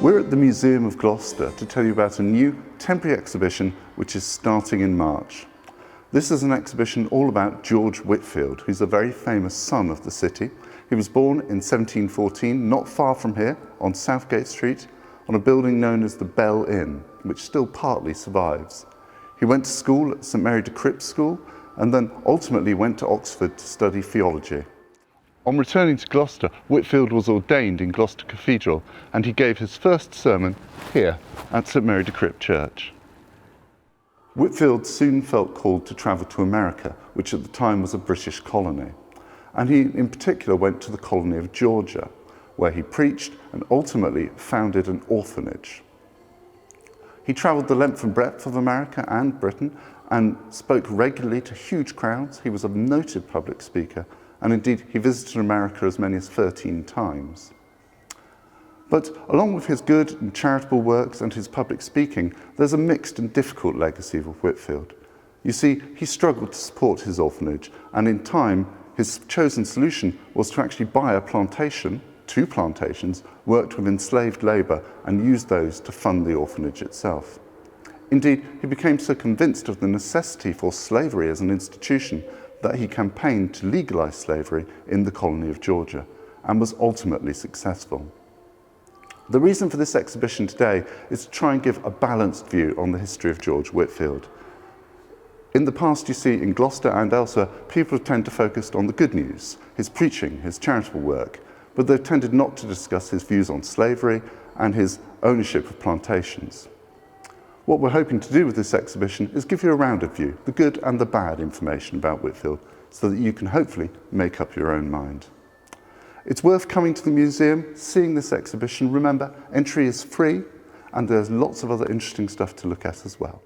We're at the Museum of Gloucester to tell you about a new temporary exhibition which is starting in March. This is an exhibition all about George Whitefield, who's a very famous son of the city. He was born in 1714, not far from here, on Southgate Street, on a building known as the Bell Inn, which still partly survives. He went to school at St Mary de Crypt School and then ultimately went to Oxford to study theology. On returning to Gloucester, Whitefield was ordained in Gloucester Cathedral and he gave his first sermon here at St Mary de Crypt Church. Whitefield soon felt called to travel to America, which at the time was a British colony. And he in particular went to the colony of Georgia, where he preached and ultimately founded an orphanage. He travelled the length and breadth of America and Britain and spoke regularly to huge crowds. He was a noted public speaker, and indeed he visited America as many as 13 times. But along with his good and charitable works and his public speaking, there's a mixed and difficult legacy of Whitefield. You see, he struggled to support his orphanage, and in time his chosen solution was to actually buy a plantation, 2 plantations, worked with enslaved labour, and use those to fund the orphanage itself. Indeed, he became so convinced of the necessity for slavery as an institution that he campaigned to legalise slavery in the colony of Georgia, and was ultimately successful. The reason for this exhibition today is to try and give a balanced view on the history of George Whitefield. In the past, you see, in Gloucester and elsewhere, people tend to focus on the good news, his preaching, his charitable work, but they've tended not to discuss his views on slavery and his ownership of plantations. What we're hoping to do with this exhibition is give you a rounded view, the good and the bad information about Whitefield, so that you can hopefully make up your own mind. It's worth coming to the museum, seeing this exhibition. Remember, entry is free, and there's lots of other interesting stuff to look at as well.